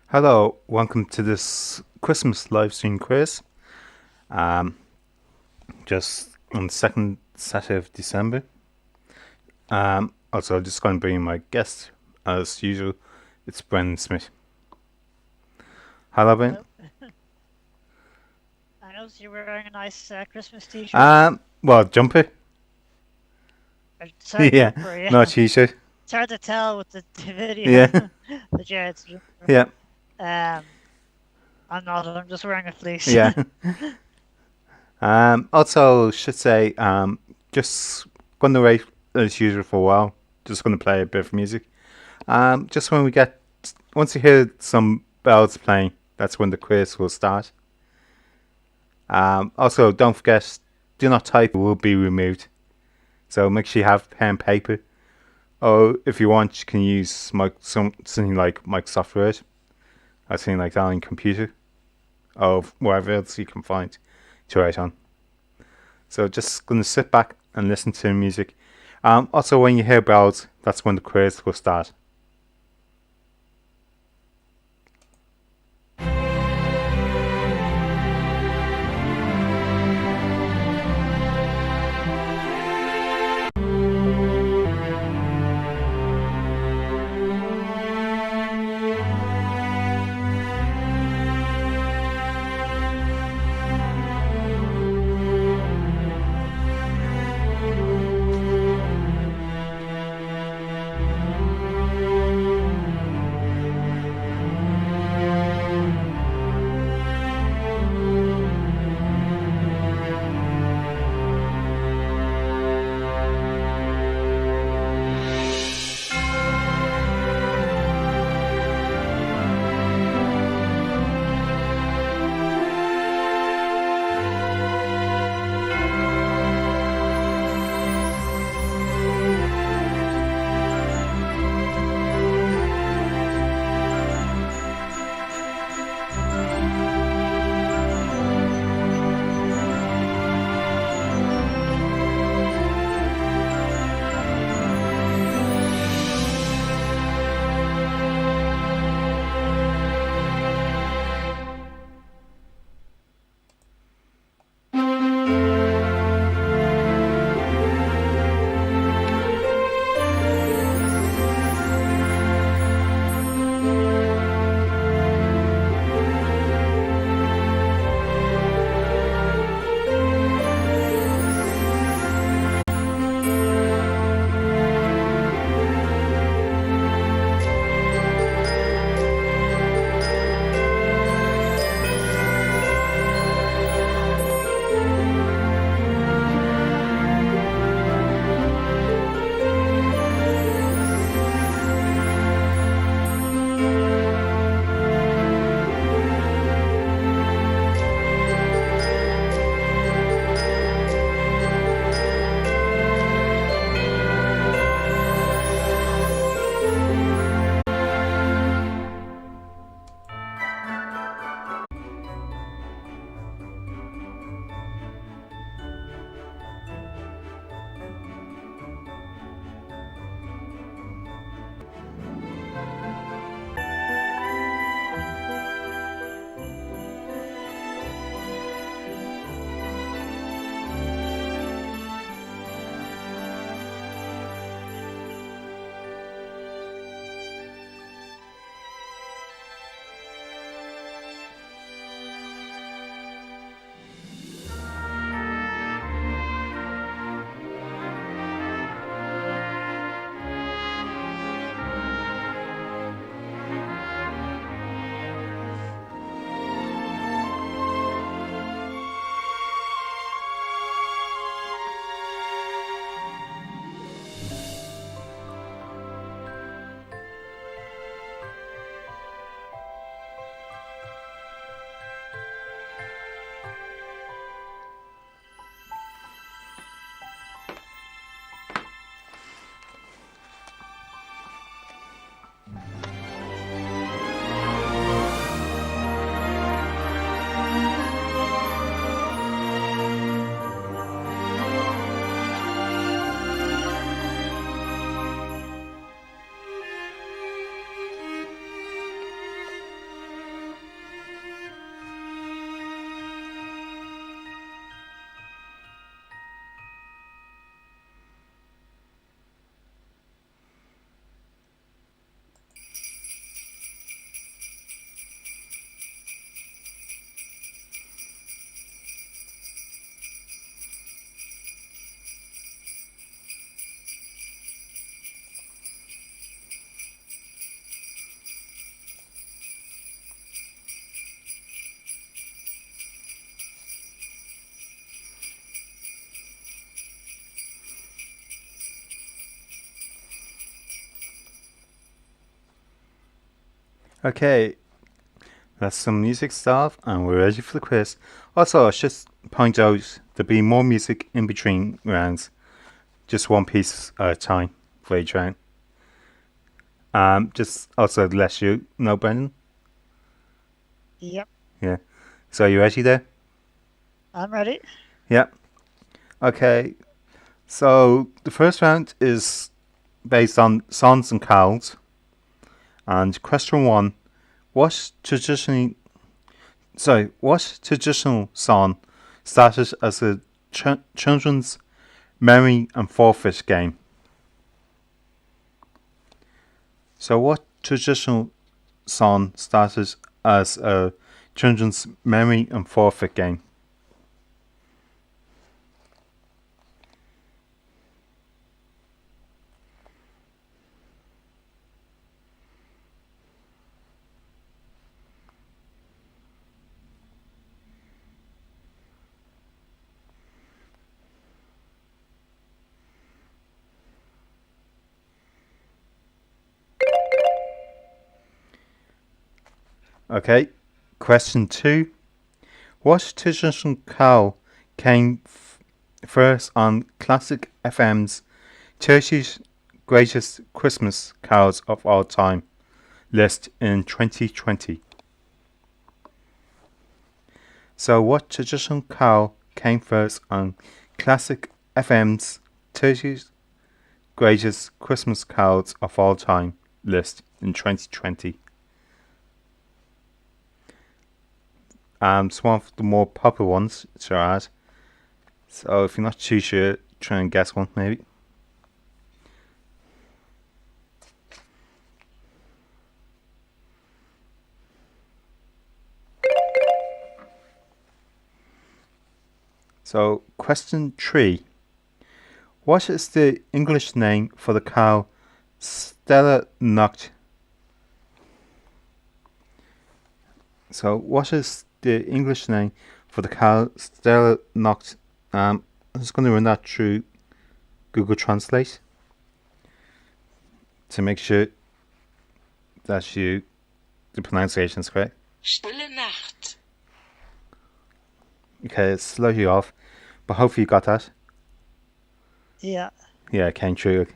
Hello, welcome to this Christmas live stream quiz. Just on the second Saturday of December. Also, just going to bring my guest as usual. It's Brendan Smith. Hello, Ben. I noticed you're wearing a nice Christmas t-shirt. Well, jumper. Sorry, Yeah, jumper, yeah. no t-shirt. It's hard to tell with the video. Yeah, But yeah, it's a jumper. yeah, I'm not. I'm just wearing a fleece. yeah. Also, should say, just going to wait as usual for a while. Just going to play a bit of music. Just when we get, once you hear some bells playing, that's when the quiz will start. Also, don't forget, do not type, it will be removed. So make sure you have pen and paper. Or if you want, you can use something like Microsoft Word. Or something like that on your computer. Or wherever else you can find to write on. So just going to sit back and listen to the music. Also, when you hear bells, that's when the quiz will start. Okay, that's some music stuff, and we're ready for the quiz. Also, I should just point out there'll be more music in between rounds, just one piece at a time for each round. Just also to let you know, Brendan. Yep, Yeah. So you ready there? I'm ready. Yeah. Okay. So the first round is based on songs and carols. And question one: What traditional song started as a children's memory and forfeit game? So what traditional song started as a children's memory and forfeit game? Okay. Question two: What traditional carol came first on Classic FM's 30 Greatest Christmas Carols of All Time list in 2020? So, what traditional carol came first on Classic FM's 30 Greatest Christmas Carols of All Time list in 2020? It's one of the more popular ones to add. So, if you're not too sure, try and guess one maybe. So, question three: What is the English name for the cow Stella Nacht? So, what is the English name for the cow Stella Nacht? I'm just going to run that through Google Translate to make sure that the pronunciation is correct. Stille Nacht. Okay, it's slightly off, but hopefully you got that. Yeah. Yeah, it came true.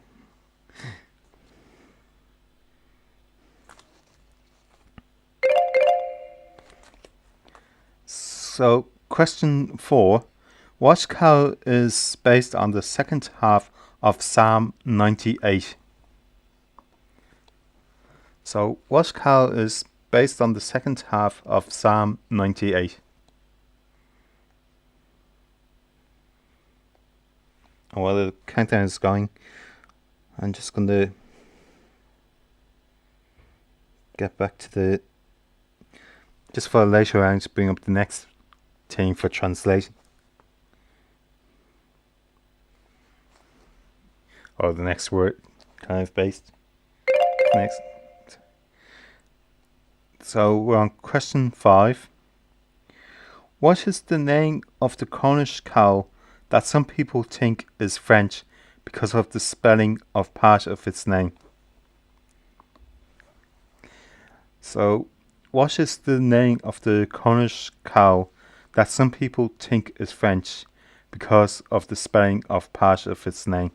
So, question 4. What carol is based on the second half of Psalm 98? So, what carol is based on the second half of Psalm 98? And while the countdown is going, I'm just going to get back to the... Just for later rounds, bring up the next team for translation. Or the next word, kind of based. Next. So we're on question 5. What is the name of the Cornish cow that some people think is French because of the spelling of part of its name? So, what is the name of the Cornish cow that some people think is French because of the spelling of part of its name?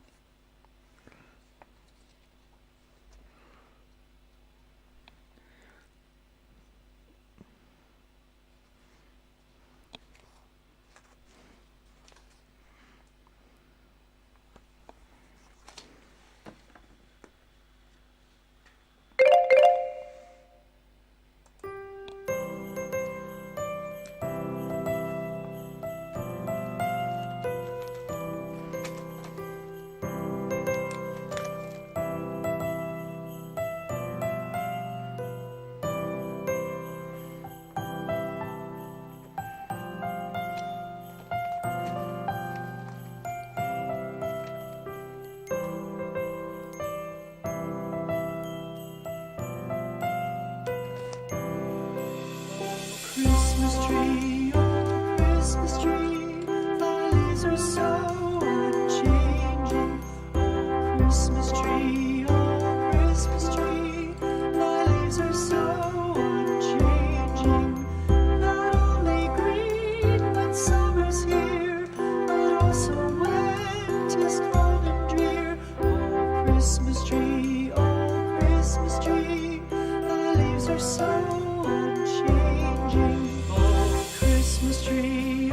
are so unchanging. Oh, Christmas tree,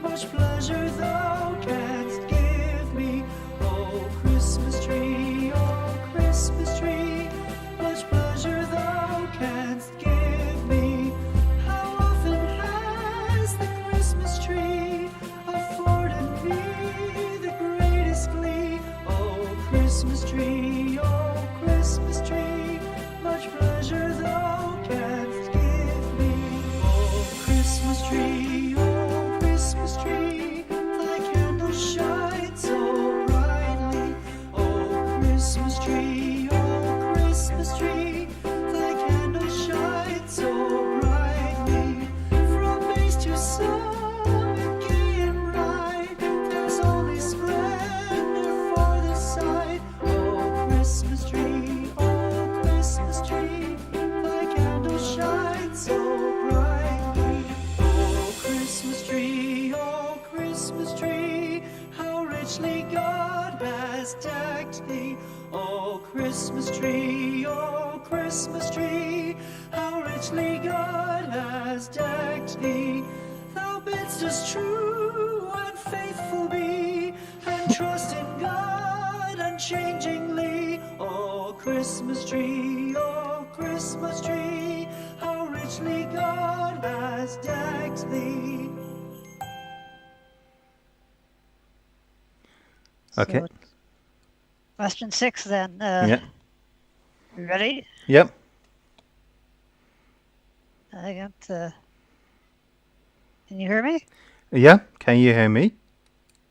much pleasure thou canst give me. Oh, Christmas tree, much pleasure thou canst give me. How often has the Christmas tree afforded me the greatest glee? Oh, Christmas tree, much pleasure thou canst give me. Oh, Christmas tree, thy candle shines so brightly. Oh, Christmas tree, thy candle shines so brightly. From base to summit, gay and bright, there's only splendor for the sight. Oh, Christmas tree, thy candle shines so brightly. Oh, Christmas tree, how richly God has decked thee. Oh, Christmas tree, how richly God has decked thee. Thou bidst us true and faithful be, and trust in God unchangingly. Oh, Christmas tree, how richly God has decked thee. Okay. So, question 6 then. Yeah. You ready? Yep. I got. Can you hear me? Yeah. Can you hear me?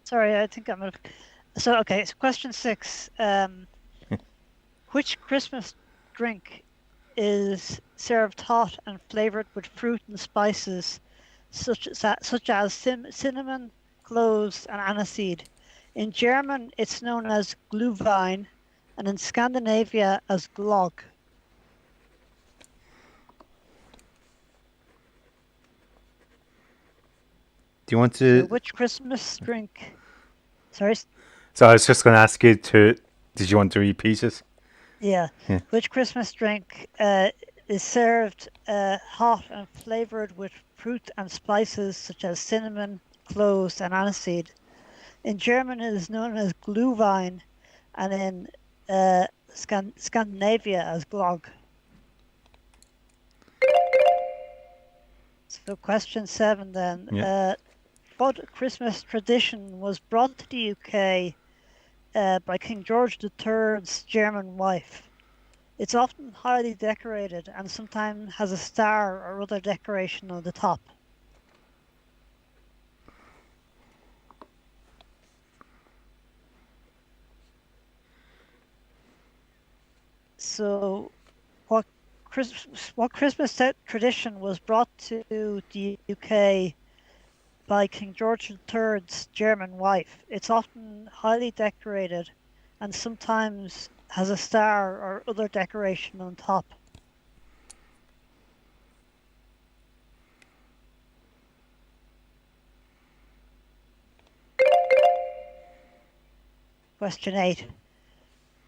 Sorry, I think I'm. So okay. So question 6. Which Christmas drink is served hot and flavored with fruit and spices, such as cinnamon, cloves, and aniseed? In German, it's known as Glühwein, and in Scandinavia as Glögg. Do you want So to? which Christmas drink? Sorry. So I was just going to ask you to. Did you want to repeat it? Yeah. Yeah. Which Christmas drink is served hot and flavored with fruit and spices such as cinnamon, cloves, and aniseed? In German, it is known as Glühwein, and in Scandinavia as Glögg. So, question 7 then. Yeah. What Christmas tradition was brought to the UK by King George III's German wife? It's often highly decorated and sometimes has a star or other decoration on the top. So, what Christmas tradition was brought to the UK by King George III's German wife? It's often highly decorated and sometimes has a star or other decoration on top. Question 8.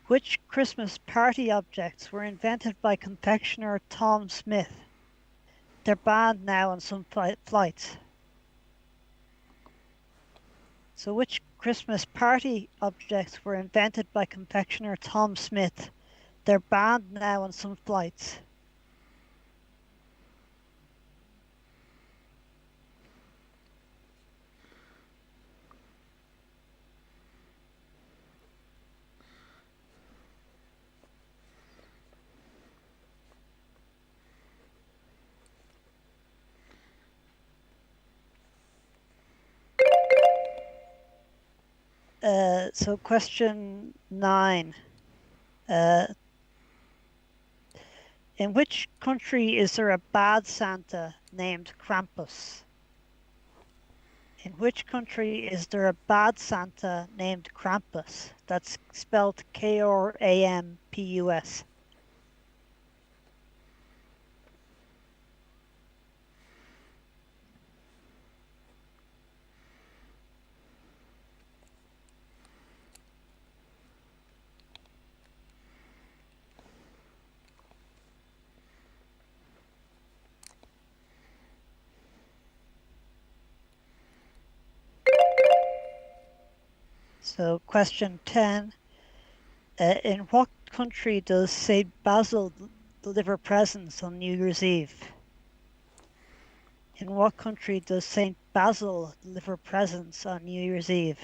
Which Christmas party objects were invented by confectioner Tom Smith? They're banned now on some flights. So which Christmas party objects were invented by confectioner Tom Smith? They're banned now on some flights. So question 9. In which country is there a bad Santa named Krampus? In which country is there a bad Santa named Krampus? That's spelled Krampus. So, question 10. In what country does St. Basil deliver presents on New Year's Eve? In what country does St. Basil deliver presents on New Year's Eve?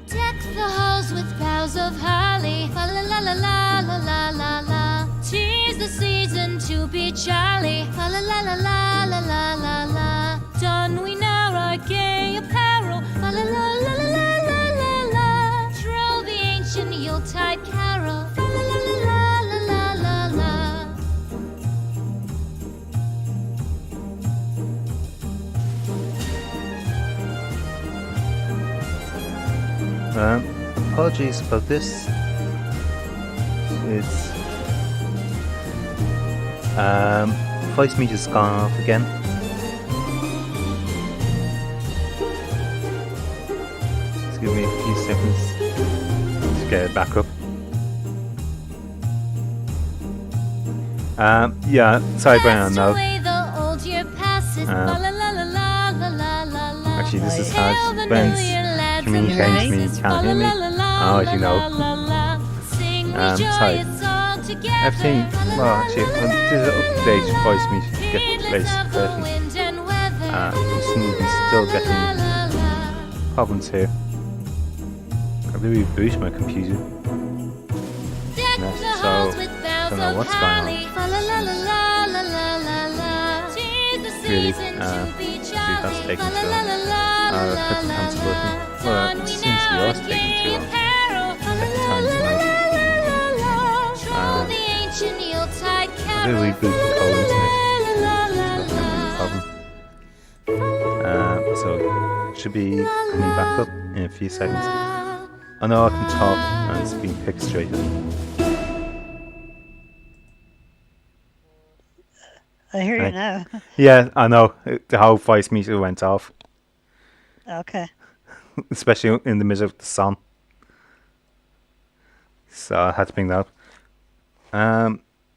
Deck the halls with boughs of holly. Fa la la la la la la la la. 'Tis the season to be jolly. Fa la la la la la la la la. Don we now our gay apparel. Fa la la la la la la la la. Troll the ancient Yuletide carol. Fa la la la la la la la la. Apologies about this. It's voice media's gone off again. Just give me a few seconds to get it back up. Yeah, sorry Brian, no. Actually this is how Ben's communicating to me, can't hear me. Oh, as you know. Sorry. Everything, well actually, this is an up-to-date voice meter to get the latest version. I'm still getting problems here. I really reboot my computer. Yeah, so, don't know what's going on. Really, see, that's taking too long. Click the cancel button. Well, it seems to be yours taking too long. Take the time tonight. I will reboot the whole internet. That's not going to be a problem. So, should be coming back up in a few seconds. I know I can talk and it's being picked straight up. I hear you Right. now. Yeah, I know. The whole voice meter went off, Okay. especially in the middle of the song. So I had to bring that up.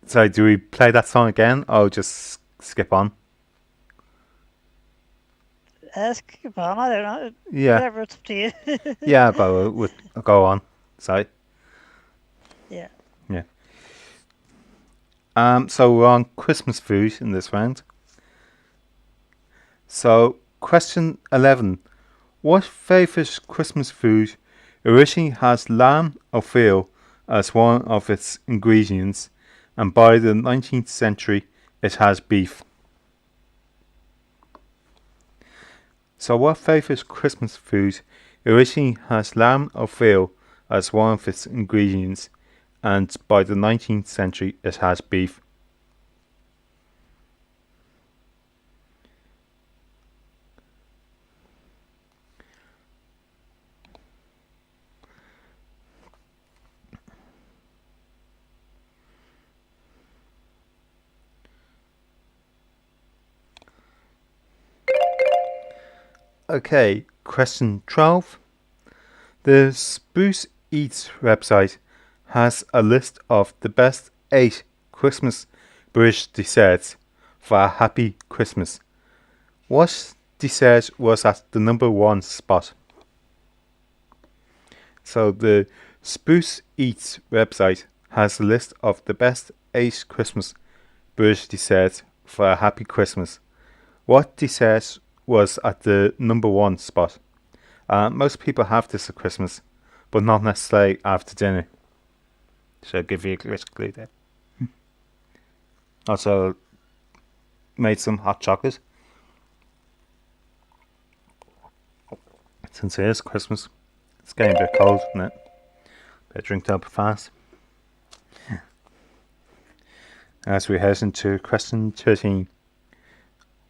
So do we play that song again or just skip on? Skip on, I don't know. Yeah, Whatever, it's up to you. yeah, but we'll go on. So Yeah. yeah. So we're on Christmas food in this round. So question 11: what favourite Christmas food originally has lamb or veal as one of its ingredients, and by the 19th century it has beef? So what favourite Christmas food originally has lamb or veal as one of its ingredients, and by the 19th century it has beef? Okay, question 12. The Spruce Eats website has a list of the best 8 Christmas British desserts for a happy Christmas. What dessert was at the number 1 spot? So the Spruce Eats website has a list of the best 8 Christmas British desserts for a happy Christmas. What dessert was at the number 1 spot? Most people have this at Christmas, but not necessarily after dinner. So I'll give you a clue there. Also, made some hot chocolate. Since it is Christmas, it's getting a bit cold, isn't it? Better drink that up fast. as we head into question 13.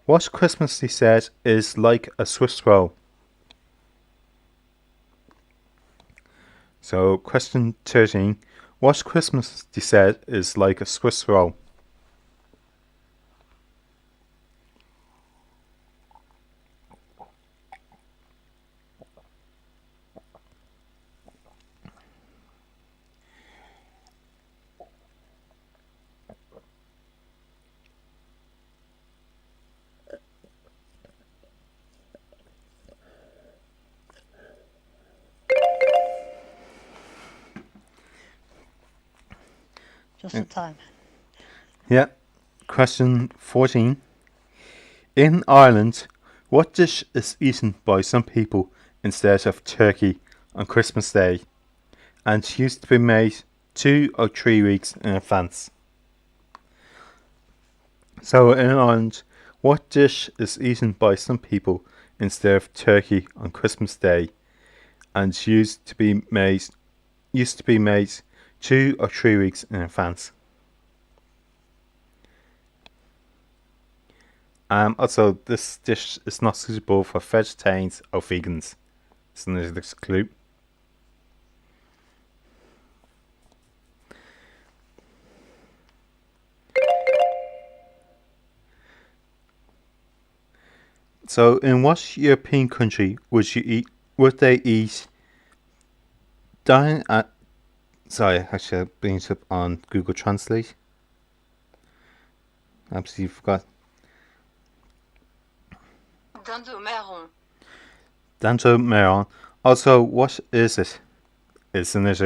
What Christmas dessert is like a Swiss roll? So, question 13. What Christmas dessert is like a Swiss roll? Just in time. Yeah. Question 14. In Ireland, what dish is eaten by some people instead of turkey on Christmas Day and used to be made 2 or 3 weeks in advance? So in Ireland, what dish is eaten by some people instead of turkey on Christmas Day and used to be made 2 or 3 weeks in advance? Also, this dish is not suitable for vegetarians or vegans. So there's this clue. So, in what European country would they eat dine at? Sorry, actually, I bring it up on Google Translate. Absolutely forgot. Dinde marron. Danto Meron. Also, what is it? Isn't it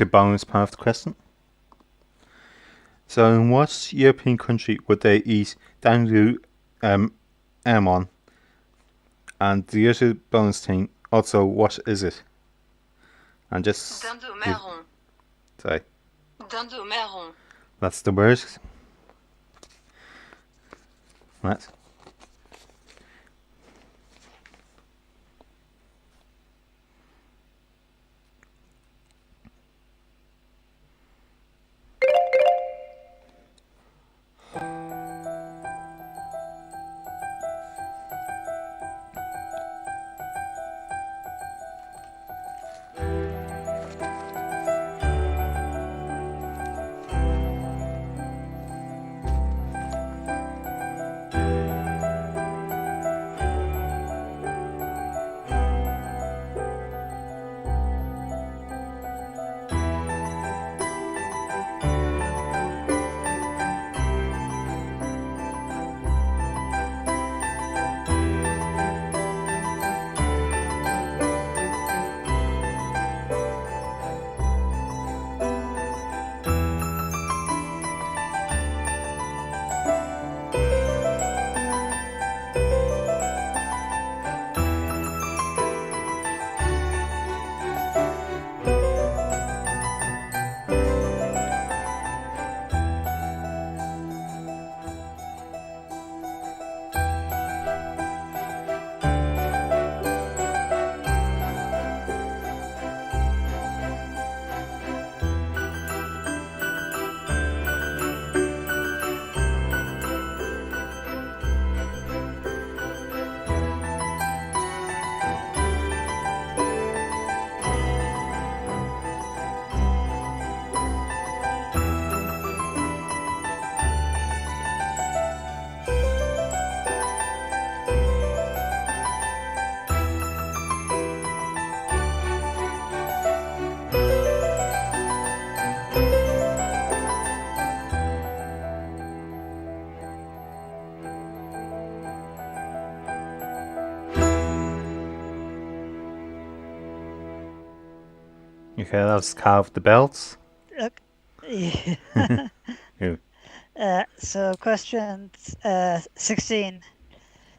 a bonus part of the question? So, in what European country would they eat Dandu Ermon? And the other bonus thing, also, what is it? And just. Dinde marron. Sorry, Dinde marron. that's the word. Right. Okay, that's Carve the Bells. Look. Yeah. So question 16.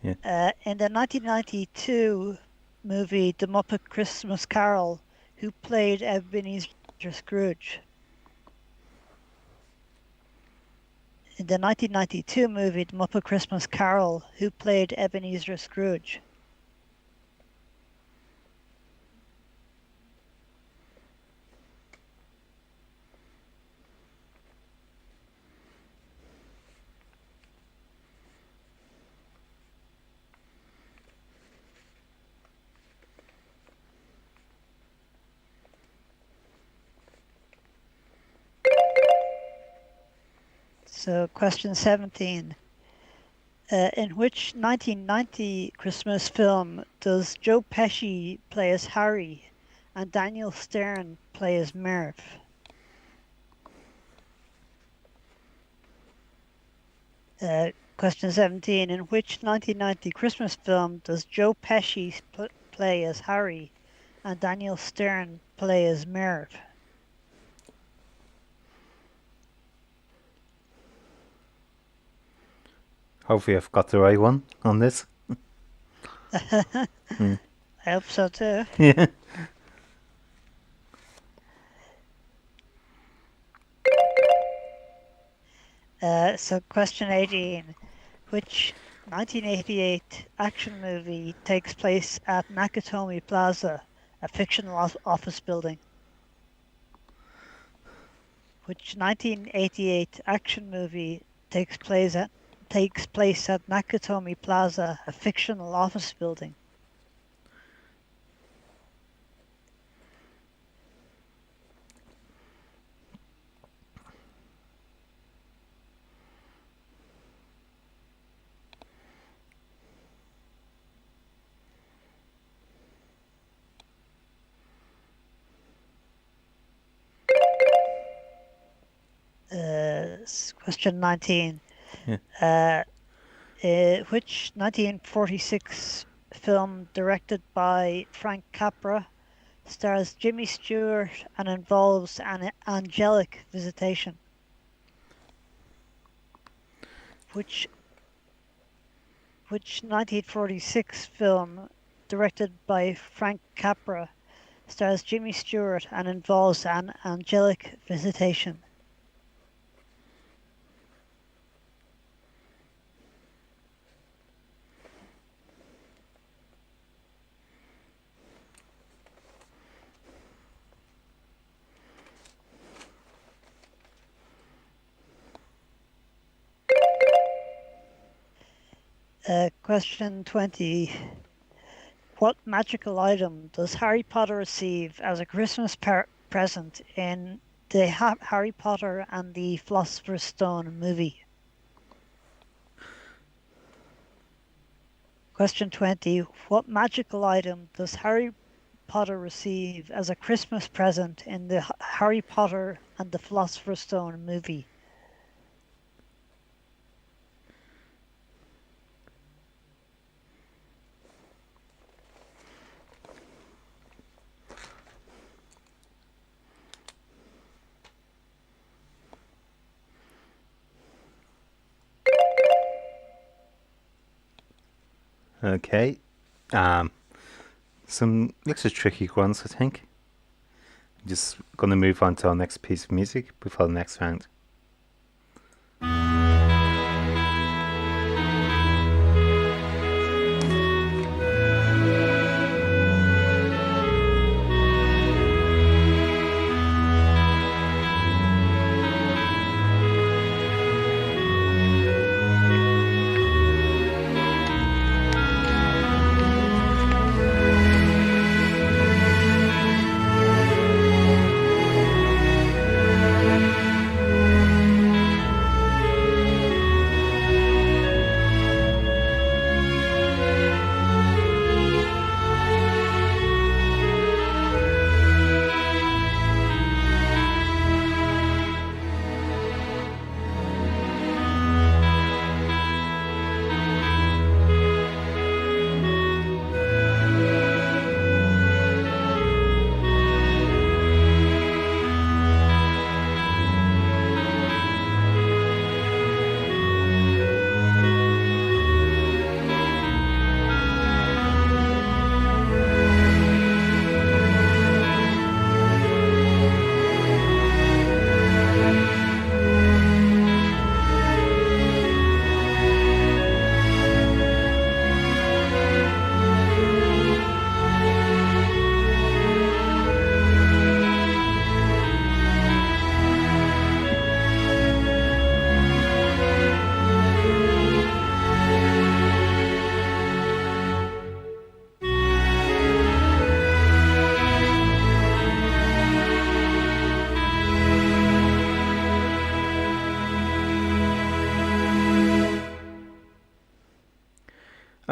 Yeah. In the 1992 movie The Muppet Christmas Carol, who played Ebenezer Scrooge? In the 1992 movie The Muppet Christmas Carol, who played Ebenezer Scrooge? So, question 17. In which 1990 Christmas film does Joe Pesci play as Harry and Daniel Stern play as Merv? Question 17. In which 1990 Christmas film does Joe Pesci play as Harry and Daniel Stern play as Merv? Hopefully I've got the right one on this. I hope so too. Yeah. So question 18. Which 1988 action movie takes place at Nakatomi Plaza, a fictional office building? Which 1988 action movie takes place at Nakatomi Plaza, a fictional office building? Question 19. Yeah. Which 1946 film directed by Frank Capra stars Jimmy Stewart and involves an angelic visitation? Which 1946 film directed by Frank Capra stars Jimmy Stewart and involves an angelic visitation? Question 20. What magical item does Harry Potter receive as a Christmas present in the Harry Potter and the Philosopher's Stone movie? Question 20. What magical item does Harry Potter receive as a Christmas present in the Harry Potter and the Philosopher's Stone movie? Okay. Some extra tricky ones, I think. Just gonna move on to our next piece of music before the next round.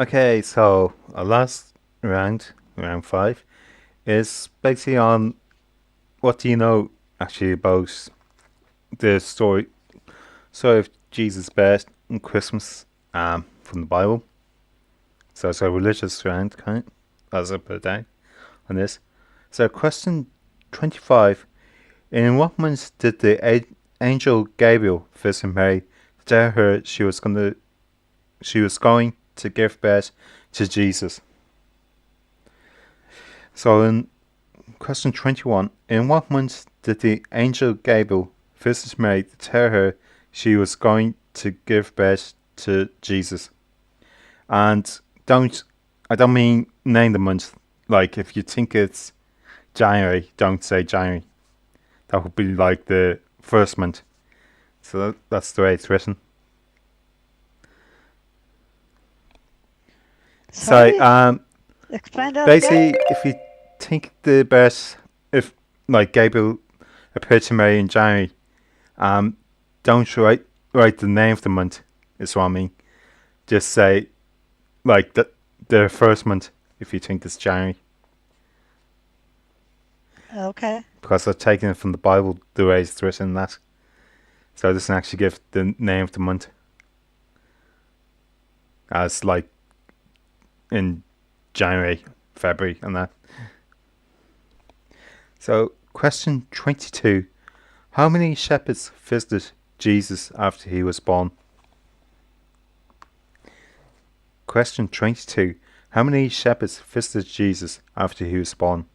Okay, so our last round, round 5, is basically on what do you know actually about the story of Jesus' birth and Christmas from the Bible. So it's a religious round, kind of, as I put it down on this. So question 25. In what month did the angel Gabriel visit Mary to tell her she was going to give birth to Jesus? So in question 21, in what month did the angel Gabriel visit Mary to tell her she was going to give birth to Jesus? And I don't mean name the month. Like if you think it's January, don't say January. That would be like the first month. So that's the way it's written. Sorry? So Explain that basically, again. if you think the birth, if like Gabriel appeared to Mary in January, don't write the name of the month. Is what I mean. Just say like the first month if you think it's January, Okay. because I've taken it from the Bible the way it's written that. So it doesn't actually give the name of the month as like in January, February, and that. So question 22: how many shepherds visited Jesus after he was born? Question 22: how many shepherds visited Jesus after he was born?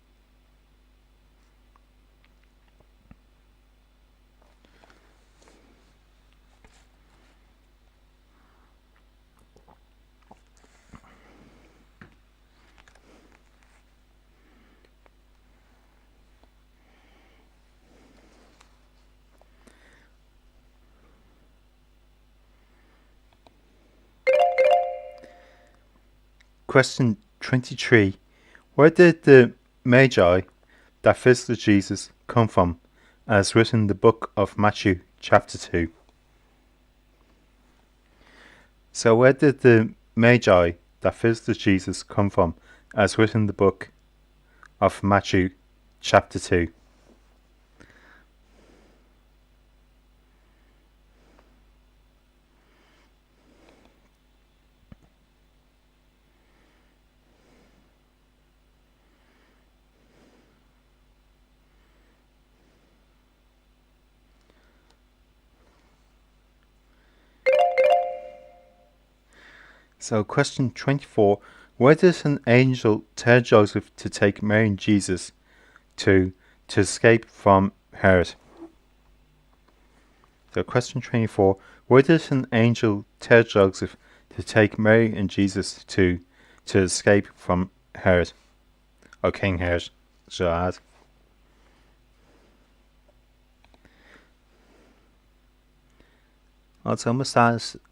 Question 23: where did the Magi that visited Jesus come from, as written in the book of Matthew, chapter 2? So where did the Magi that visited Jesus come from, as written in the book of Matthew, chapter 2? So question 24: where does an angel tell Joseph to take Mary and Jesus to escape from Herod? So question 24: where does an angel tell Joseph to take Mary and Jesus to escape from Herod? Oh, King Herod, should I add. Also, almost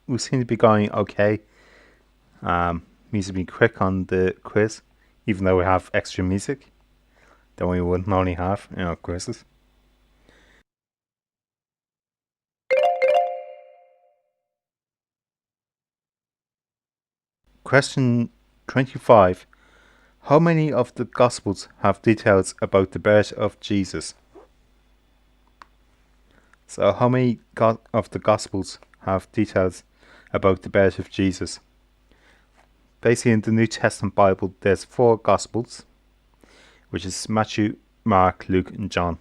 we seem to be going okay. Music to be quick on the quiz, even though we have extra music that we wouldn't normally have in our quizzes. Question 25. How many of the Gospels have details about the birth of Jesus? So how many of the Gospels have details about the birth of Jesus? Basically, in the New Testament Bible, there's 4 Gospels, which is Matthew, Mark, Luke, and John.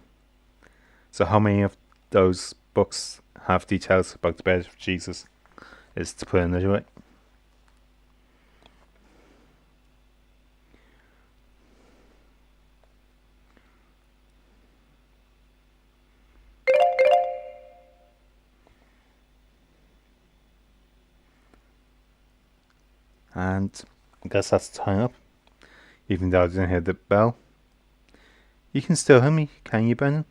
So how many of those books have details about the birth of Jesus, is to put it another way. And I guess that's time up, even though I didn't hear the bell. You can still hear me, can you, Brennan?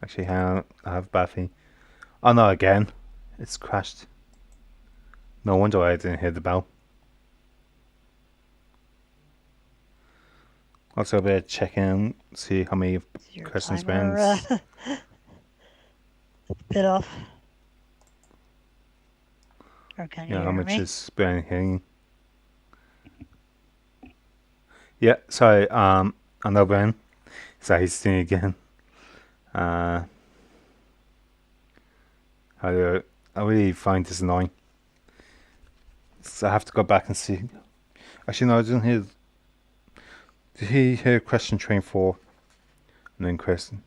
Actually, hang on, I have a bad thing. Oh no, again. It's crashed. No wonder why I didn't hear the bell. Also, I better check in, see how many Your questions timer, Bren's. bit off. Or can you Yeah, how hear much me? is Ben hearing? Yeah, sorry, I know Ben. So he's doing it again. I really find this annoying. So I have to go back and see. Actually, no, I didn't hear. Did he hear question train 4? And then question.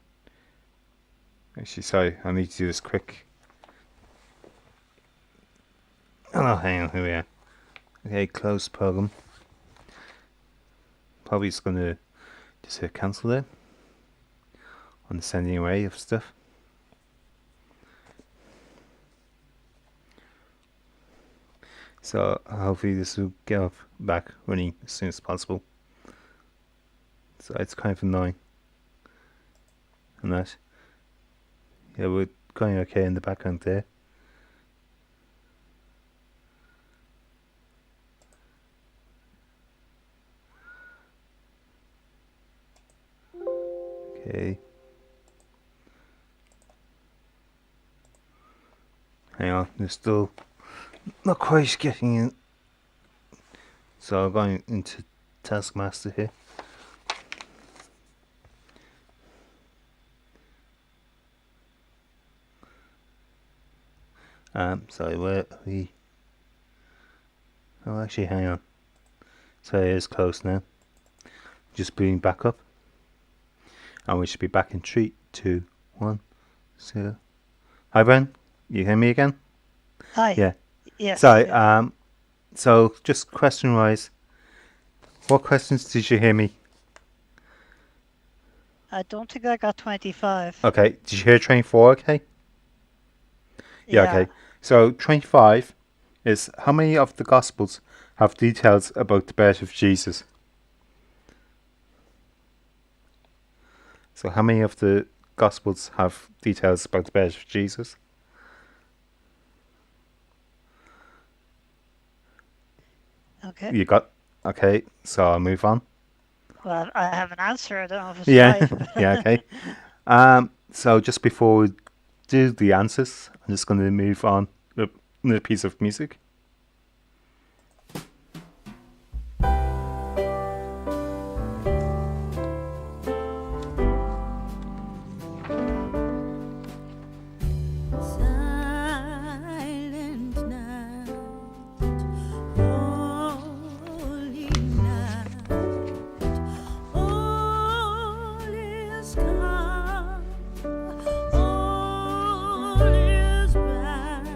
Actually, sorry, I need to do this quick. Oh, hang on, here we are. Okay, close program. Probably just gonna just hit cancel there. On the sending away of stuff. So hopefully this will get up back running as soon as possible. So it's kind of annoying. And that. Yeah, we're going okay in the background there. Okay. Hang on, they're still not quite getting in. So I'm going into Taskmaster here. Sorry, where are we? Oh, actually, hang on. So it is close now. Just booting back up. And we should be back in 3, 2, 1, 0. Hi, Ben. You hear me again? Hi. Yeah. Yes. Sorry. yeah. So just question-wise, what questions did you hear me? I don't think I got 25. Okay. Did you hear train 4? Okay. Yeah. Okay. So 25 is how many of the Gospels have details about the birth of Jesus? So how many of the Gospels have details about the birth of Jesus? Okay. You got. Okay. So I'll move on. Well, I have an answer. I don't know if it's Yeah. right. Yeah. Okay. So just before we do the answers, I'm just going to move on with a piece of music. Silent night, holy night, all is calm, all is bright.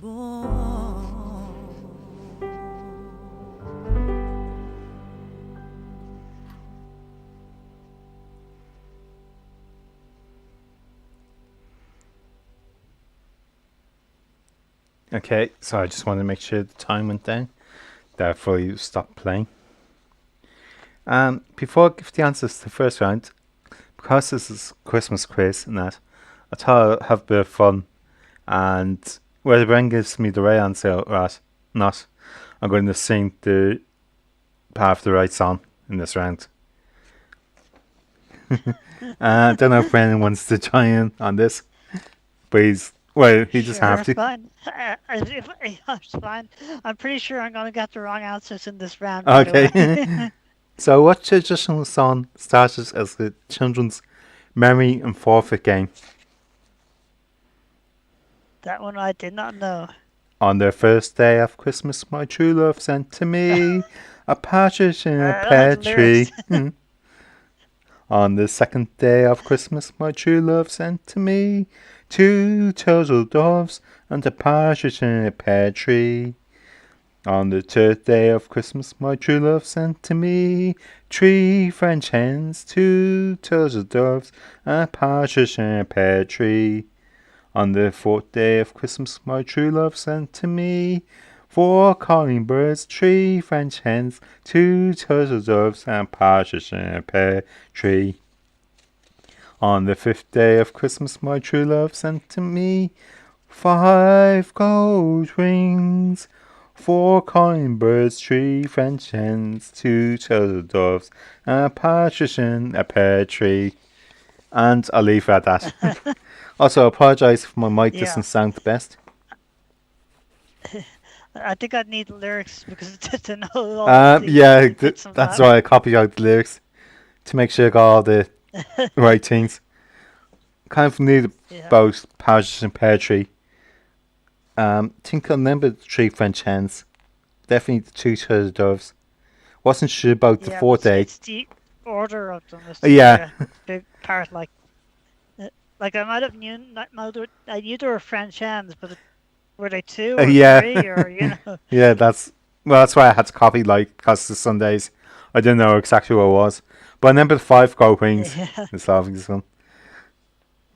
born. Okay, so I just wanted to make sure the time went down. Therefore, you stopped playing. Before I give the answers to the first round, because this is Christmas quiz and that, I thought I'd have a bit of fun. And whether Bren gives me the right answer or not, I'm going to sing the part of the right song in this round. I don't know if Brennan wants to join in on this, but he just Sure, have to. fine. It's fine. I'm pretty sure I'm going to get the wrong answers in this round. by the way. Okay. So, what traditional song started as the children's memory and forfeit game? That one I did not know. On the first day of Christmas, my true love sent to me a partridge in a I pear don't have the tree. lyrics. On the second day of Christmas, my true love sent to me 2 turtle doves and a partridge in a pear tree. On the third day of Christmas, my true love sent to me 3 French hens, 2 turtle doves, and a partridge in a pear tree. On the fourth day of Christmas, my true love sent to me 4 calling birds, 3 French hens, 2 turtle doves, and a partridge in a pear tree. On the fifth day of Christmas, my true love sent to me 5 gold rings, 4 calling birds, 3 French hens, 2 turtle doves, and a partridge in a pear tree. And I'll leave it at that. Also, I apologise if my mic Yeah. doesn't sound the best. I think I'd need the lyrics because to know all the Yeah, bits and that's bobs. why I copied out the lyrics to make sure I got all the right things. Kind of knew Yeah. both partridge and pear tree. Think I remember the 3 French hens. Definitely the 2 turtle doves. Wasn't sure about the Yeah, fourth it's- day. It's the order of them. Is Yeah. the big part. Like I might have I knew there were French hens, but were they 2 or Yeah. 3 or Yeah, that's why I had to copy, like, because the Sundays I didn't know exactly what it was. But I remember the 5 gold wings. Yeah. It's obvious one.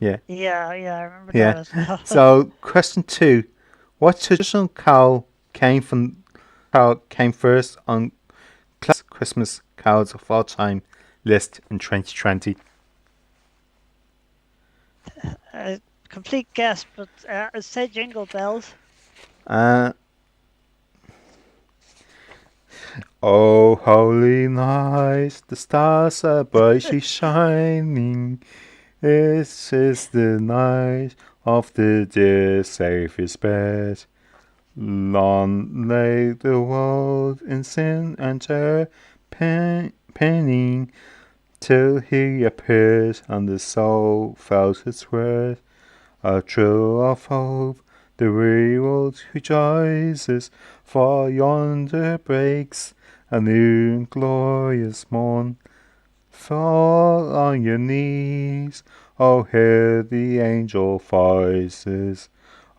Yeah. Yeah, I remember Yeah. that as well. So, question 2: what traditional carol came first on classic Christmas carols of all time list in 2020? Complete guess, but I'd say Jingle Bells. Oh, holy night, the stars are brightly shining. This is the night of the dear Saviour's birth. Long lay the world in sin and terror penning, till he appeared and the soul felt its worth. A thrill of hope, the weary world rejoices, for yonder breaks a new and glorious morn. Fall on your knees, oh hear the angel voices.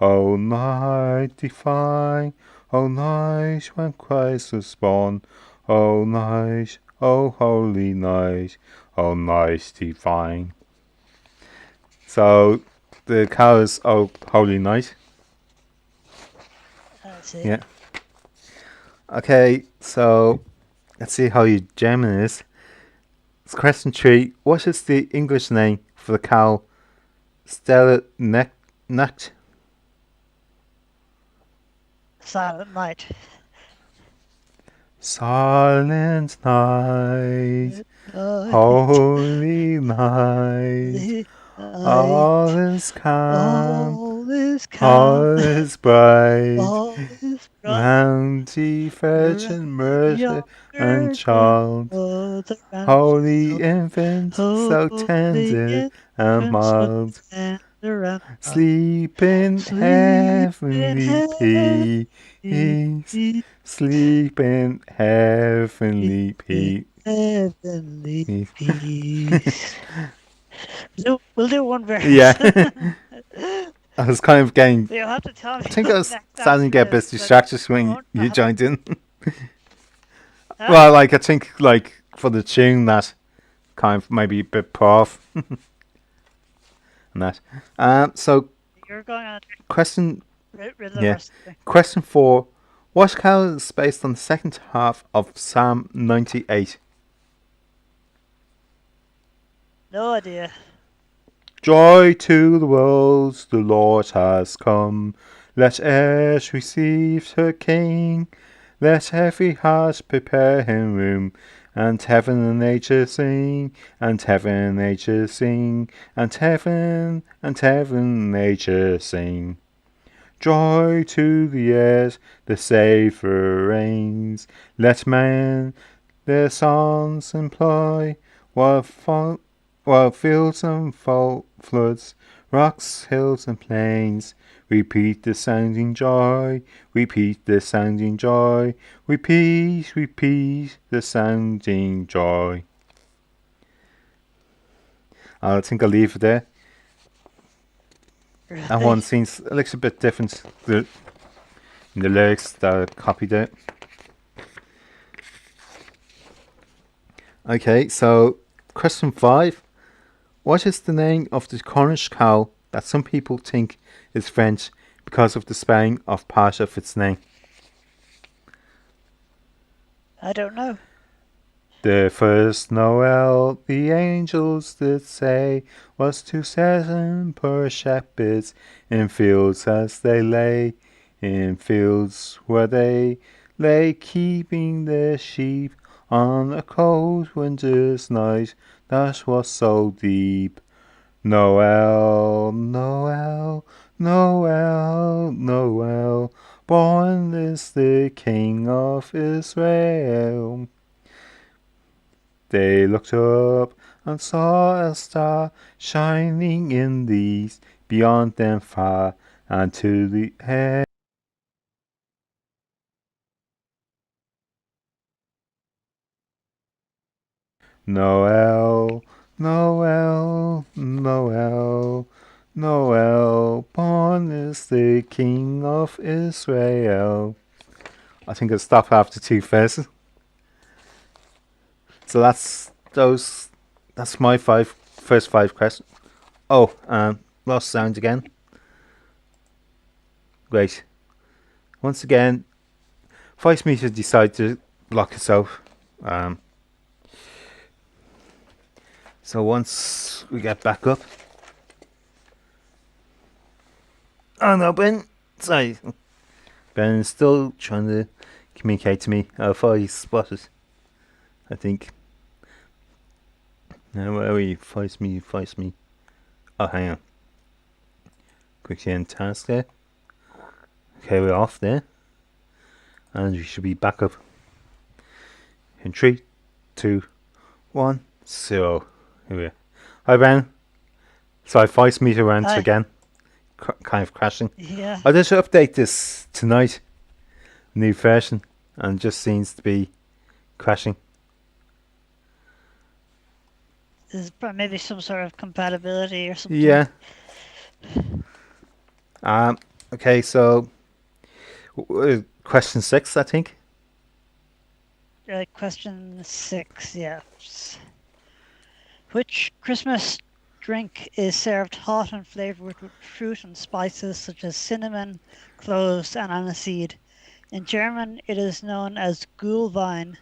O night divine, O night when Christ was born, O night, O holy night, O night divine. So the carol is O holy night. That's it. Yeah. Okay, so let's see how your German is. It's question 3. What is the English name for the cow Stella Nacht? Silent Night. Silent night, holy night, all is calm, All is all calm. is bright, All is bright. round the Virgin Mother and Child, Mother and holy Child. infant, so Holy tender and infant, so mild, tender and mild. sleep in Sleep heavenly in peace, sleep in heavenly peace. Heavenly peace. We'll do one verse. Yeah. I was kind of getting. You'll have to tell me. I think I was what the starting to get a bit answer is, but distracted when won't you have- joined in. Huh? Well, like I think like for the tune that kind of maybe a bit prof and that. So You're going on question rhythm Yeah. or something. question 4. What carol is based on the second half of Psalm 98? No idea. Joy to the world, the Lord has come. Let earth receive her King. Let every heart prepare him room. And heaven and nature sing, and heaven and nature sing, and heaven and nature sing. Joy to the earth, the Saviour reigns. Let men their songs employ, while fields and floods, rocks, hills and plains, repeat the sounding joy, repeat the sounding joy, repeat the sounding joy. I think I'll leave it there. That one seems a little bit different in the lyrics that I copied out. Okay, so question 5. What is the name of the Cornish cow that some people think is French because of the spelling of part of its name? I don't know. The first Noel, the angels did say, was to certain poor shepherds in fields as they lay, in fields where they lay keeping their sheep on a cold winter's night that was so deep. Noel, Noel, Noel, Noel, born is the King of Israel. They looked up and saw a star shining in the east, beyond them far, and to the head. Noel, Noel, Noel, Noel, born is the King of Israel. I think I'll stop after 2 verses. So that's my first five questions. Oh, lost sound again. Great. Once again, Voice Meter decided to block itself. So once we get back up. Oh no, Ben. Sorry. Ben is still trying to communicate to me. I thought he spotted. I think. Now where are you? Voice me. Oh, hang on. Quickly end task there. Okay, we're off there. And we should be back up. In 3, 2, 1, 0. Here we are. Hi, Ben. So I voice meter went Hi. again. Kind of crashing. Yeah. I just update this tonight. New version. And it just seems to be crashing. There's maybe some sort of compatibility or something. Yeah. Okay, so question 6, I think. Question 6, yeah. Which Christmas drink is served hot and flavored with fruit and spices such as cinnamon, cloves, and aniseed? In German, it is known as Gulwein,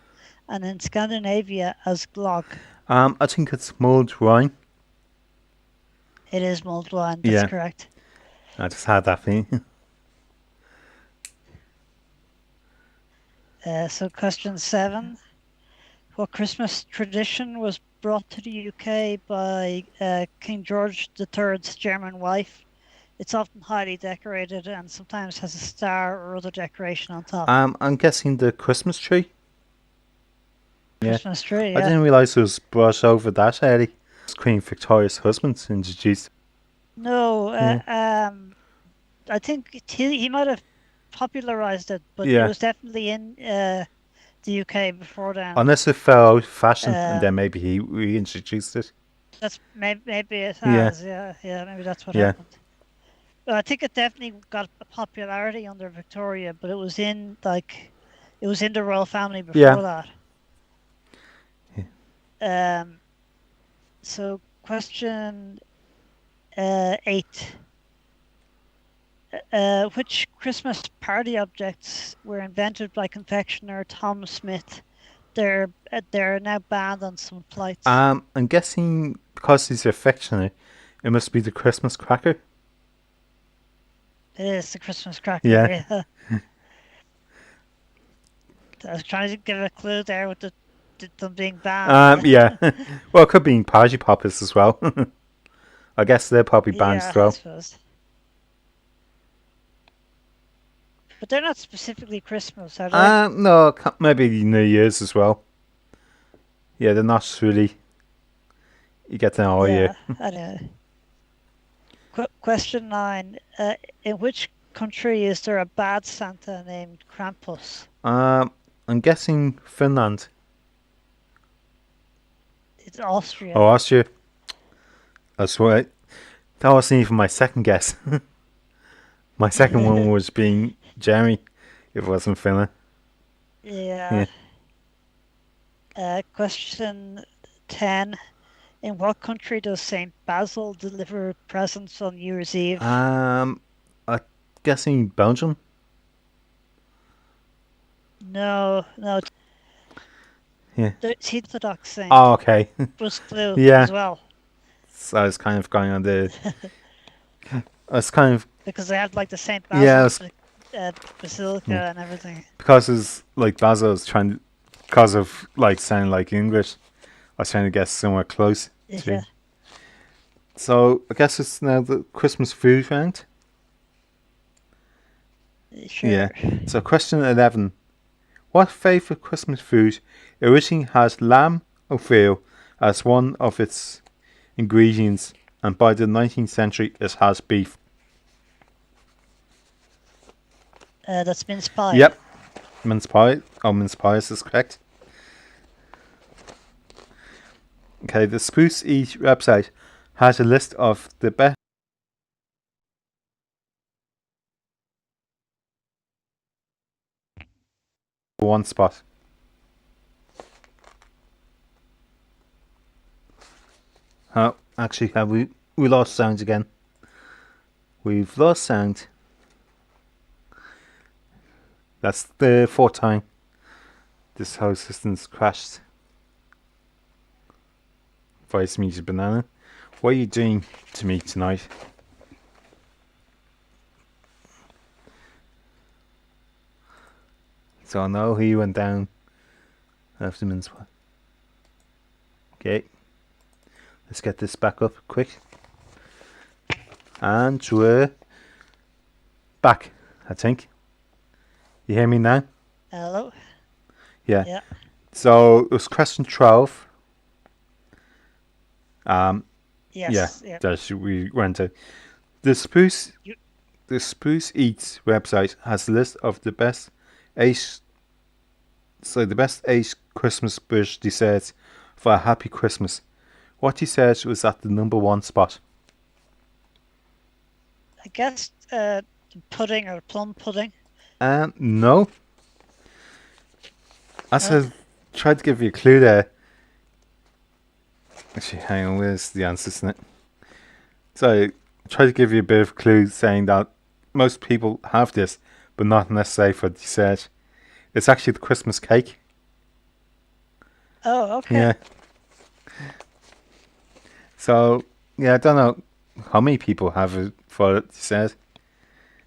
and in Scandinavia as Glögg. I think it's mulled wine. It is mulled wine, that's Yeah. correct. I just had that feeling. So question 7. What Christmas tradition was brought to the UK by King George III's German wife? It's often highly decorated and sometimes has a star or other decoration on top. I'm guessing the Christmas tree. Yeah. Christmas tree, I yeah. didn't realise it was brought over that early. It's Queen Victoria's husband introduced. No, I think he might have popularized it, but Yeah. it was definitely in the UK before then. Unless it fell out of fashion and Uh, then maybe he reintroduced it. That's maybe it Yeah. has, yeah, maybe that's what Yeah. happened. I think it definitely got a popularity under Victoria, but it was in the royal family before Yeah. that. So question 8. Which Christmas party objects were invented by confectioner Tom Smith? They're now banned on some flights. I'm guessing because he's affectionate, it must be the Christmas cracker. It is the Christmas cracker. Yeah. I was trying to give a clue there with them being banned. Yeah. Well, it could be party poppers as well. I guess they're probably banned Yeah, as I well. suppose. But they're not specifically Christmas, are they? No, maybe New Year's as well. Yeah, they're not really. You get them all year. I know. Question 9. In which country is there a bad Santa named Krampus? I'm guessing Finland. It's Austria. Oh, Austria. That's right. That wasn't even my second guess. My second one was being Jeremy. If it wasn't Finland. Yeah. Question 10. In what country does Saint Basil deliver presents on New Year's Eve? I'm guessing Belgium. No. Yeah. It's Orthodox Saint. Oh, okay. Was clue Yeah. as well. So I was kind of going on the. I was kind of Because they had like the Saint Yeah, Basil Basilica and everything. because it's like Basil was trying to, because of like sounding like English. I was trying to guess somewhere close. Yeah. So I guess it's now the Christmas food round. Sure. Yeah. So question 11. What favourite Christmas food originally has lamb or veal as one of its ingredients, and by the 19th century it has beef? That's mince pie. Yep. Mince pie. Oh, mince pies is correct. Okay, the Spruce Eat website has a list of the best. One spot. Oh, actually, have we lost sound again? We've lost sound. That's the fourth time this whole system's crashed. Voice Meets Banana. What are you doing to me tonight? So I know he went down after mince pie. Okay. Let's get this back up quick. And we're back, I think. You hear me now? Hello. Yeah. Yeah. So it was question 12. Yes. Yeah, that we went to. The Spruce Eats website has a list of the best eight Christmas British desserts for a happy Christmas. What dessert was at the number 1 spot? I guess pudding or plum pudding. No. As I tried to give you a clue there. Actually, hang on, where's the answer, isn't it? So, I tried to give you a bit of a clue saying that most people have this, but not necessarily for dessert. It's actually the Christmas cake. Oh, okay. Yeah. So, yeah, I don't know how many people have it for dessert.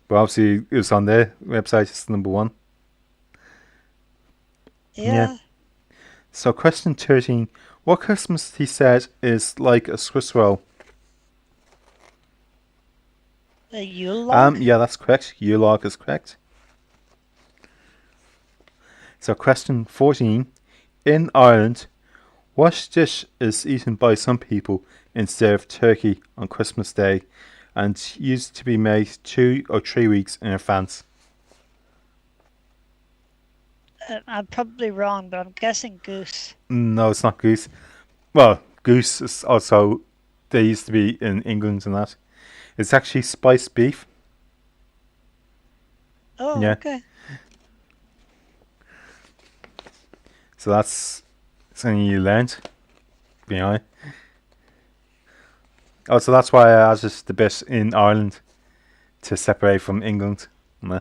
But obviously, it was on their website, it's number 1. Yeah. So, question 13. What Christmas dessert is like a Swiss roll? A Yule log? Yeah, that's correct. Yule log is correct. So, question 14. In Ireland, what dish is eaten by some people instead of turkey on Christmas Day and used to be made 2 or 3 weeks in advance? I'm probably wrong, but I'm guessing goose. No, it's not goose. Well, goose is also, they used to be in England and that. It's actually spiced beef. Oh, Yeah. okay. So that's something you learned. Behind. Oh, so that's why I added the bit in Ireland to separate from England. Yeah.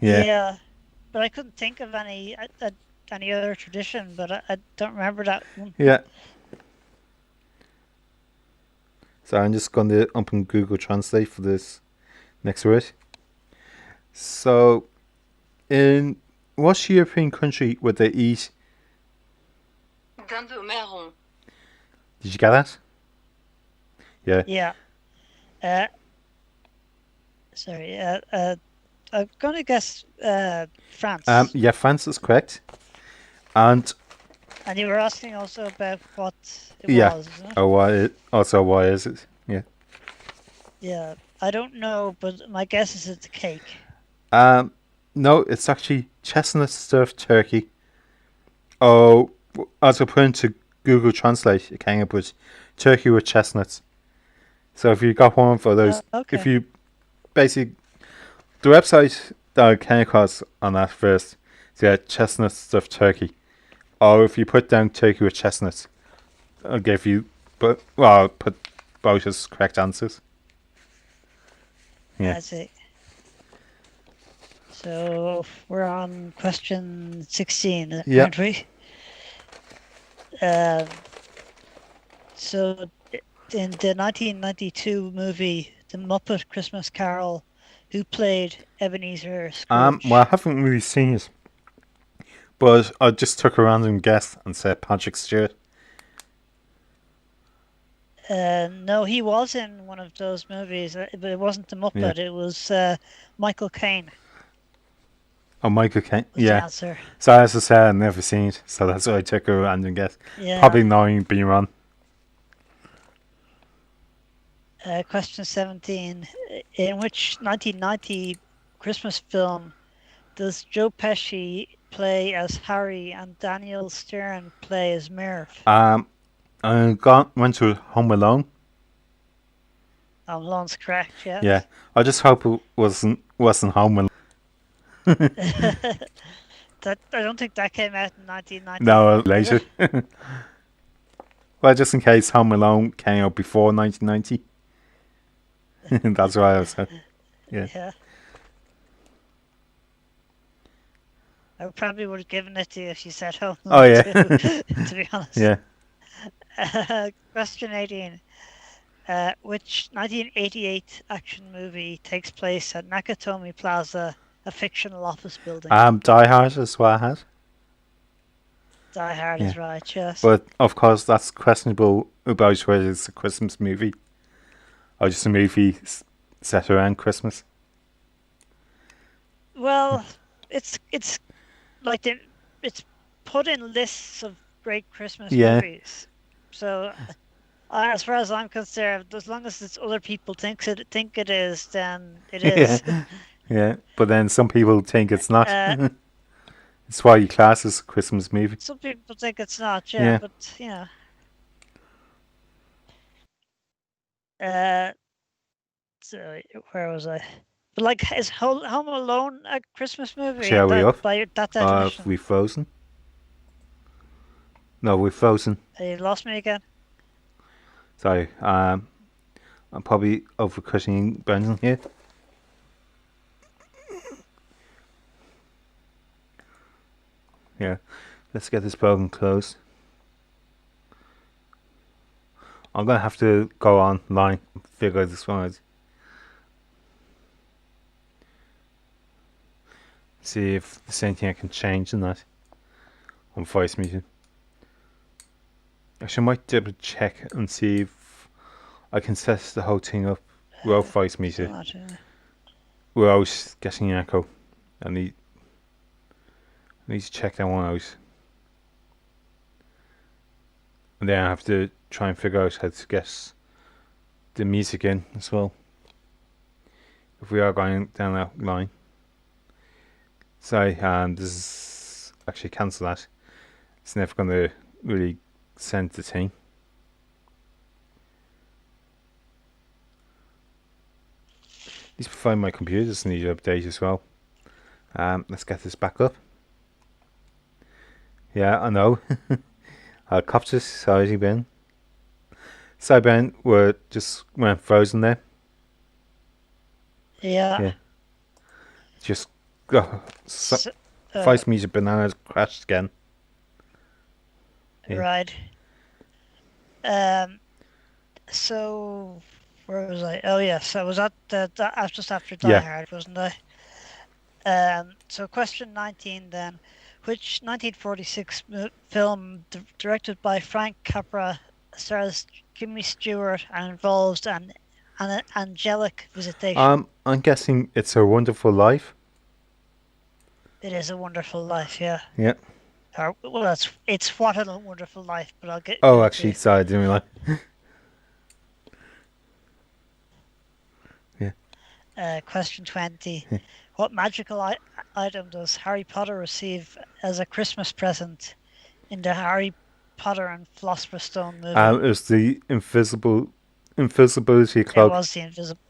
Yeah, but I couldn't think of any other tradition, but I don't remember that one. Yeah. So I'm just going to open Google Translate for this next word. So, in what European country would they eat? Dinde marron. Did you get that? Yeah. Yeah. Sorry. I'm gonna guess France. Yeah, France is correct. And And you were asking also about what it yeah. was, isn't it? Why is it? Yeah. Yeah. I don't know, but my guess is it's a cake. No, it's actually chestnut stuffed turkey. Oh, as I put into Google Translate, it came up with turkey with chestnuts. So if you got one for those, Okay. if you basically, the website that I came across on that first, said chestnut stuffed turkey. Or if you put down turkey with chestnuts, I'll give you, I'll put both as correct answers. Yeah. I see. So we're on question 16, Yeah. aren't we? So in the 1992 movie, The Muppet Christmas Carol, who played Ebenezer Scrooge? Well, I haven't really seen it, but I just took a random guess and said Patrick Stewart. No, he was in one of those movies, but it wasn't The Muppet. It was Michael Caine. Oh, Michael Caine. Was the Yeah. answer. So as I said, I've never seen it, so that's why I took a random guess. Yeah. Probably knowing being wrong. Question 17. In which 1990 Christmas film does Joe Pesci play as Harry and Daniel Stern play as Merv? I went to Home Alone. Lone's correct, yeah. Yeah. I just hope it wasn't Home Alone. I don't think that came out in 1990. No, did later. it? Well, just in case Home Alone came out before 1990. That's why I was. Yeah. Yeah. I probably would have given it to you if you said home. Oh, yeah. To be honest. Yeah. Question 18. Which 1988 action movie takes place at Nakatomi Plaza, a fictional office building? Die Hard is what I had. Die Hard is right, yes. But of course, that's questionable about whether it's a Christmas movie or just a movie set around Christmas. Well, it's like it's put in lists of great Christmas Yeah. movies. So, as far as I'm concerned, as long as it's other people think it is, then it is. Yeah. But then some people think it's not. Uh, It's why you class as a Christmas movie. Some people think it's not, Yeah. but you know. So where was I? But like, is Home Alone a Christmas movie? Shall we up? By that Have definition? we frozen? No, we're frozen. You lost me again. Sorry. I'm probably overcutting Brendan here. Yeah. Let's get this program closed. I'm gonna have to go online and figure this one out. See if there's anything I can change in that on voice meeting. Actually, I might double check and see if I can set the whole thing up without voice meter, without getting an echo. I need to check that one out. And then I have to try and figure out how to get the music in as well, if we are going down that line. Sorry, this is actually cancel that. It's never going to really send the thing. These find my computers need to update as well. Let's get this back up. Yeah, I know. Copter Society bin. Cybermen went frozen there. Yeah. Yeah. Just S- Vice Music Bananas crashed again. Yeah. Right. So where was I? Oh yes, I was at just after Die Yeah. Hard, wasn't I? So question 19 then. Which 1946 film directed by Frank Capra stars Jimmy Stewart and involves an angelic visitation? I'm guessing It's a Wonderful Life. It is a Wonderful Life, yeah. Yeah. Well, it's What a Wonderful Life, but I'll get. Oh, actually, sorry, I didn't realize. Question 20. What magical item does Harry Potter receive as a Christmas present in the Harry Potter and Philosopher's Stone movie? It was the invisibility It cloak. was the invisible.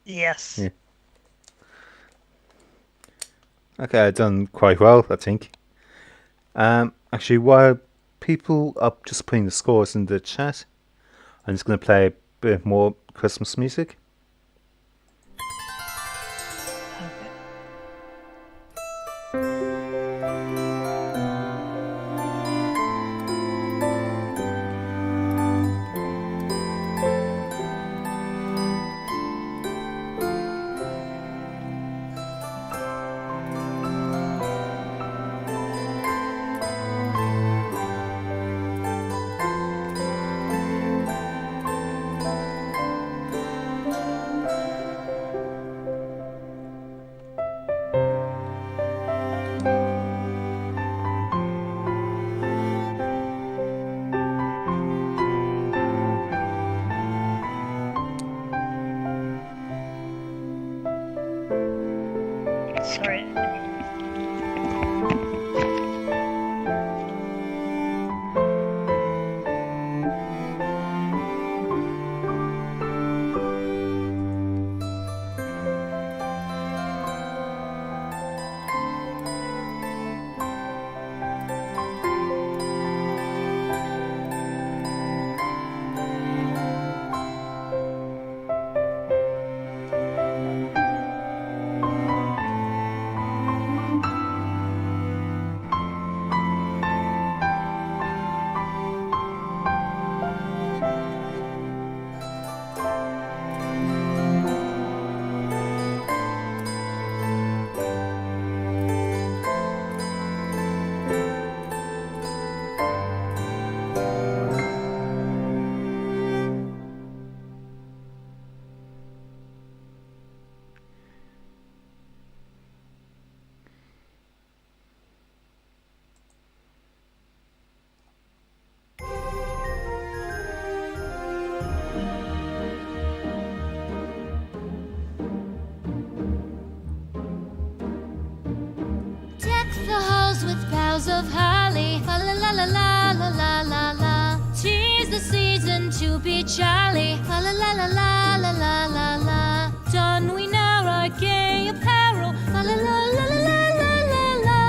Yes. Yeah. Okay, I've done quite well, I think. Actually, while people are just putting the scores in the chat, I'm just going to play a bit more Christmas music. Okay. Sorry. Deck the halls with boughs of holly. La la la la la la la la la. 'Tis the season to be jolly. La la la la la la la la la. Don we now our gay apparel. La la la la la la la la la.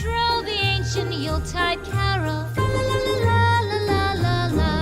Troll the ancient Yuletide carol. La la la la la la la la la.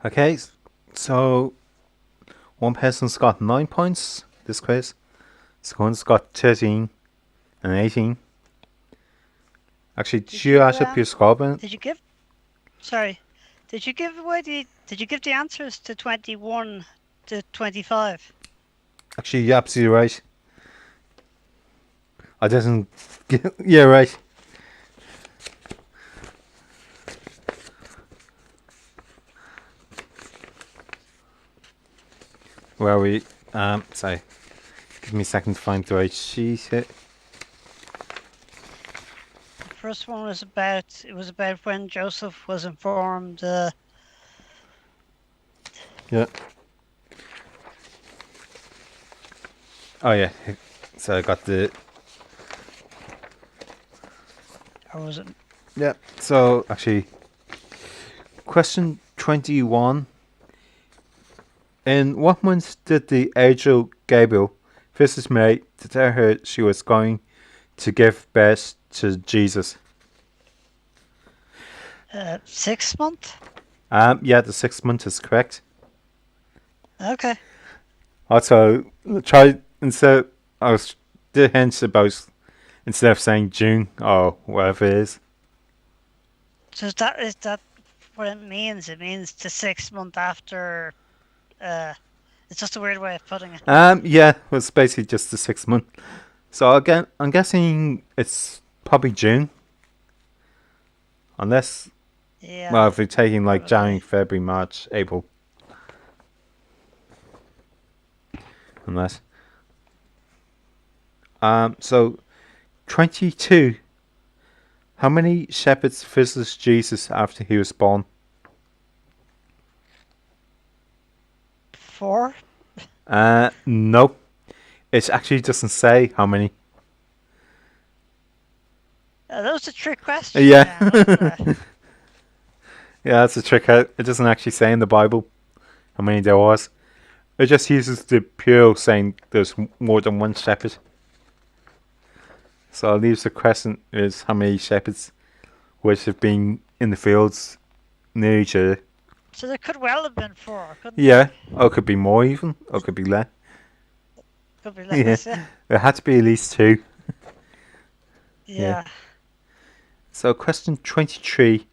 Okay, so one person's got 9 points this quiz. Someone's got 13 and 18. Actually, did you you, add up your score, Ben? Did you give? Sorry, did you give away the? Did you give the answers to 21 to 25? Actually, you're absolutely right. I didn't. Yeah, right. Where are we? Sorry. Give me a second to find the right sheet here. The first one was about. It was about when Joseph was informed. Yeah. Oh yeah. So I got the. Or was it? Yeah. So actually, question 21. In what month did the angel Gabriel visit Mary to tell her she was going to give birth to Jesus? 6 month. Yeah, the 6th month is correct. Okay. Also, try instead. I was did hints about instead of saying June or whatever it is. So is that what it means? It means the 6th month after. It's just a weird way of putting it. Yeah, it was basically just the 6th month. So again, I'm guessing it's probably June, unless Yeah. well, if we're taking like January, probably. February, March, April, unless. So 22. How many shepherds visited Jesus after he was born? 4. No. It actually doesn't say how many. That was a trick question. Yeah. wasn't it? Yeah, that's a trick. It doesn't actually say in the Bible how many there was. It just uses the pure saying there's more than one shepherd. So it leaves the question is how many shepherds would have been in the fields near each other. So there could well have been 4, couldn't Yeah, or it could be more even, or it could be less. Could be less. Yeah. There had to be at least 2. Yeah. So question 23.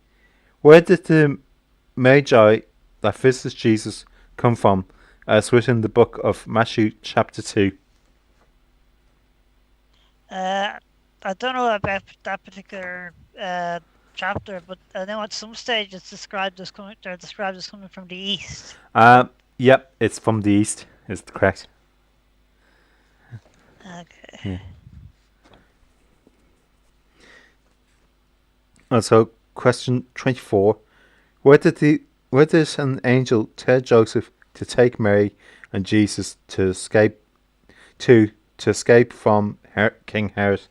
Where did the Magi that visited Jesus come from, as written in the book of Matthew chapter 2? I don't know about that particular chapter, but I know at some stage it's described as coming. They're described as coming from the east. Yep, it's from the east, is correct. Okay. Also, question 24. Where did an angel tell Joseph to take Mary and Jesus to escape from King Herod?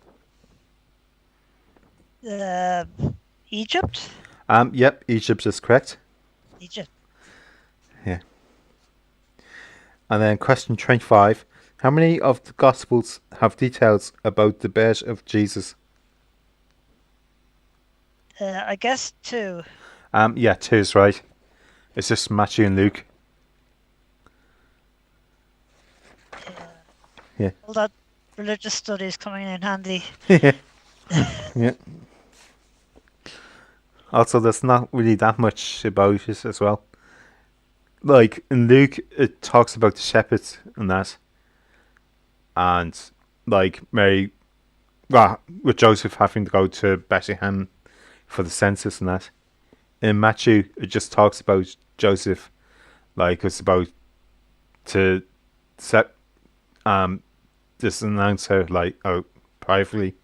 Egypt. Yep, Egypt is correct. Egypt. Yeah. And then question 25. How many of the Gospels have details about the birth of Jesus? I guess 2. Yeah, 2 is right. It's just Matthew and Luke. Yeah. All that religious studies coming in handy. Yeah. Also, there's not really that much about it as well. Like, in Luke, it talks about the shepherds and that. And, like, Mary, well, with Joseph having to go to Bethlehem for the census and that. In Matthew, it just talks about Joseph, like, it's about to set, this announcer, like, privately,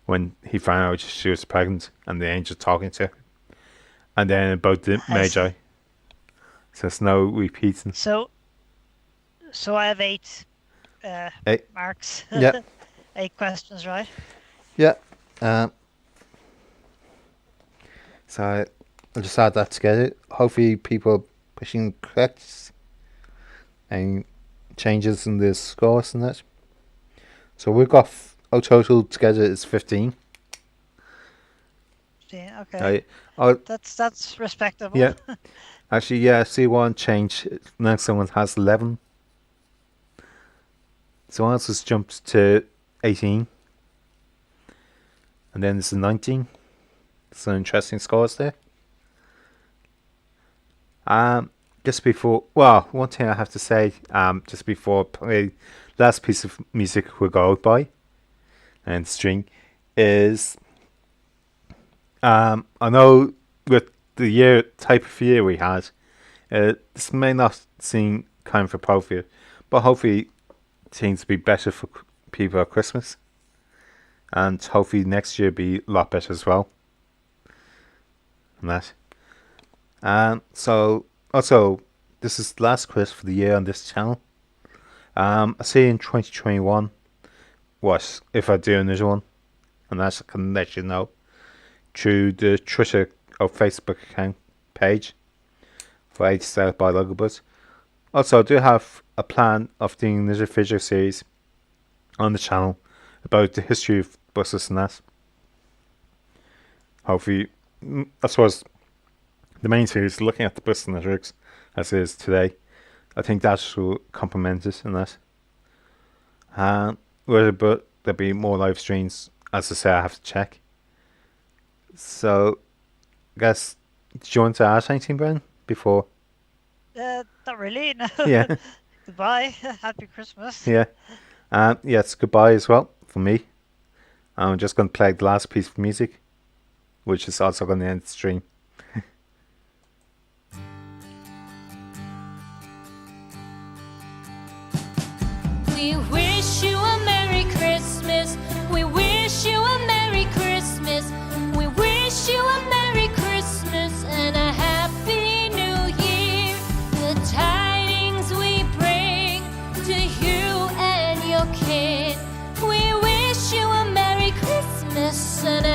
when he found out she was pregnant and the angel talking to her. And then about the I Magi. see. So it's no repeating. So I have 8 Eight. marks. Yeah. 8 questions, right? Yeah. So I'll just add that together. Hopefully people are pushing correct and changes in the scores and that. So we've got our total together is 15. Yeah, okay. Oh, That's respectable. yeah. Actually, yeah, I see one change. Next one has 11. Someone else has jumped to 18. And then there's a 19. Some interesting scores there. Just before, well, one thing I have to say, just before I play last piece of music we'll go out by and string is, I know with the type of year we had, this may not seem kind of appropriate, but hopefully things will be better for people at Christmas, and hopefully next year be a lot better as well. And that. So also, this is the last quiz for the year on this channel. I see in 2021 what if I do another one, and that I can let you know through the Twitter or Facebook account page for 80 South by Logobus. Also, I do have a plan of doing another video series on the channel about the history of buses and that. Hopefully, I suppose the main series is looking at the bus networks as it is today. I think that will complement it and that. But there'll be more live streams. As I say, I have to check. So, I guess, did you want to add anything, Bren, before? Not really, no. Yeah. Goodbye. Happy Christmas. Yeah. Yes, goodbye as well from me. I'm just going to play the last piece of music, which is also going to end the stream. We wish you a Merry Christmas. We wish you a Merry Christmas. We wish you a Merry Christmas and a Happy New Year. The tidings we bring to you and your kid. We wish you a Merry Christmas and a